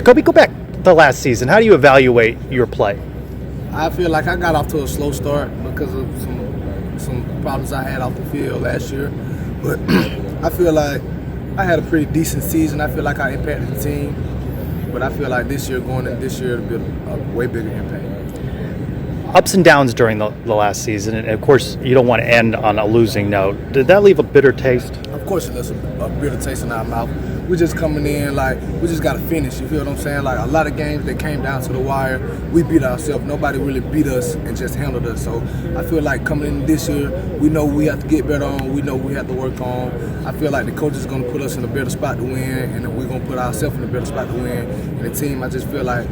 Kobe, go back to last season. How do you evaluate your play? I feel like I got off to a slow start because of some problems I had off the field last year. But I feel like I had a pretty decent season. I feel like I impacted the team. But I feel like this year, going in this year, it'll be a way bigger impact. Ups and downs during the last season, and of course, you don't want to end on a losing note. Did that leave a bitter taste? Of course, it left a bitter taste in our mouth. We're just coming in like we just got to finish. You feel what I'm saying? Like a lot of games that came down to the wire, we beat ourselves. Nobody really beat us and just handled us. So I feel like coming in this year, we know we have to get better on. We know we have to work on. I feel like the coach is going to put us in a better spot to win, and we're going to put ourselves in a better spot to win. And the team, I just feel like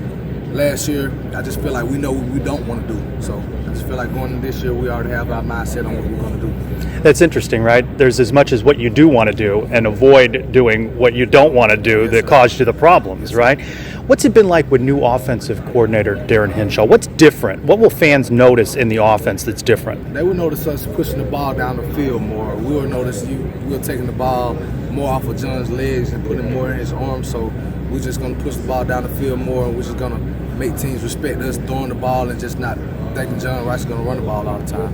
last year, I just feel like we know what we don't want to do. So I just feel like going into this year, we already have our mindset on what we're going to do. That's interesting, right? There's as much as what you do want to do and avoid doing what you don't want to do that caused you the problems, right? What's it been like with new offensive coordinator Darren Henshaw? What's different? What will fans notice in the offense that's different? They will notice us pushing the ball down the field more. We will notice we're taking the ball more off of John's legs and putting more in his arms. So we're just going to push the ball down the field more, and we're just going to make teams respect us throwing the ball and just not thinking John Rhys is going to run the ball all the time.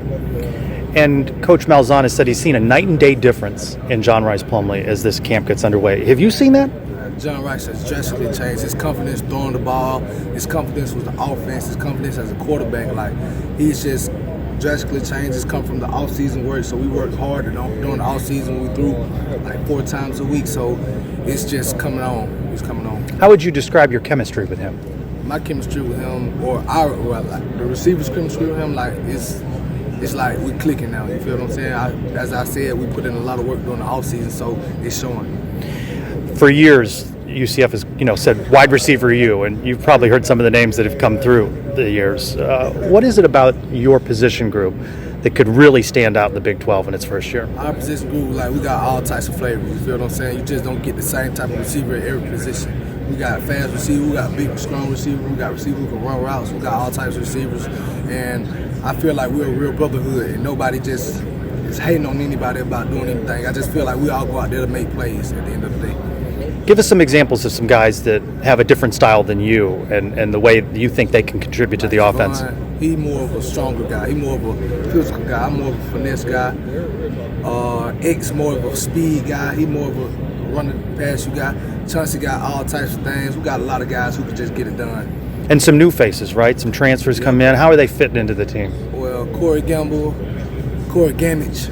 And Coach Malzahn has said he's seen a night and day difference in John Rhys Plumlee as this camp gets underway. Have you seen that? John Rhys has drastically changed. His confidence throwing the ball, his confidence with the offense, his confidence as a quarterback. Like, he's just drastically changed. It's come from the off-season work, so we worked hard. And during the off-season, we threw like 4 times a week, so it's just coming on. It's coming on. How would you describe your chemistry with him? My chemistry with him, or the receivers' chemistry with him, like it's like we're clicking now. You feel what I'm saying? As I said, we put in a lot of work during the offseason, so it's showing. For years, UCF has said wide receiver you, and you've probably heard some of the names that have come through the years. What is it about your position group that could really stand out in the Big 12 in its first year? Our position group, like, we got all types of flavors. You feel what I'm saying? You just don't get the same type of receiver at every position. We got fast receivers, we got big, strong receivers, we got receivers who can run routes, we got all types of receivers, and I feel like we're a real brotherhood, and nobody just is hating on anybody about doing anything. I just feel like we all go out there to make plays at the end of the day. Give us some examples of some guys that have a different style than you and the way you think they can contribute to the offense. He's more of a stronger guy. He's more of a physical guy. I'm more of a finesse guy. X more of a speed guy. He's more of a running past you guy. Chauncey got all types of things. We got a lot of guys who can just get it done. And some new faces, right? Some transfers come in. How are they fitting into the team? Well, Corey Gamble, Corey Gamage,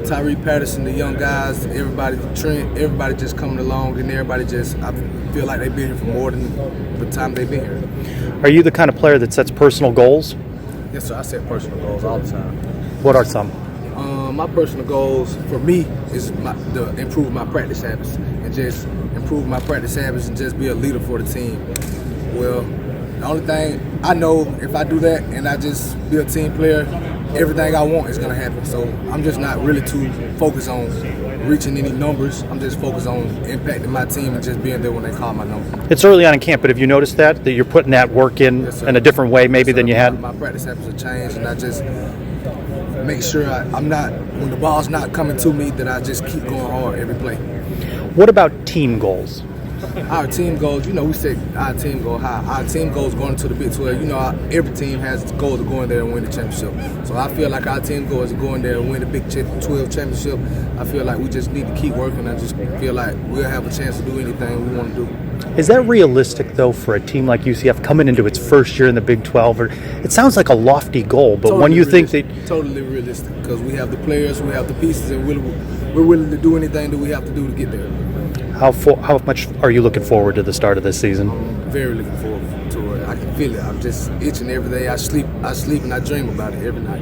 Tyree Patterson, the young guys, everybody, Trent, everybody just coming along, and everybody just, I feel like they've been here for more than the time they've been here. Are you the kind of player that sets personal goals? Yes, sir. I set personal goals all the time. What are some? My personal goals for me is to improve my practice habits and just improve my practice habits and just be a leader for the team. Well, the only thing I know, if I do that and I just be a team player, everything I want is going to happen. So I'm just not really too focused on reaching any numbers. I'm just focused on impacting my team and just being there when they call my number. It's early on in camp, but have you noticed that you're putting that work in in a different way maybe than you had? My practice habits have changed, and I just make sure I'm not, when the ball's not coming to me, that I just keep going hard every play. What about team goals? Our team goals, we say our team goal high. Our team goals going to the Big 12. Every team has the goal of going there and win the championship. So I feel like our team goal is going there and win the Big 12 championship. I feel like we just need to keep working. I just feel like we'll have a chance to do anything we want to do. Is that realistic, though, for a team like UCF coming into its first year in the Big 12? Or it sounds like a lofty goal, but when you think that... Totally realistic, because we have the players, we have the pieces, and we're willing to do anything that we have to do to get there. How much are you looking forward to the start of this season? I'm very looking forward to it. I can feel it. I'm just itching every day. I sleep and I dream about it every night.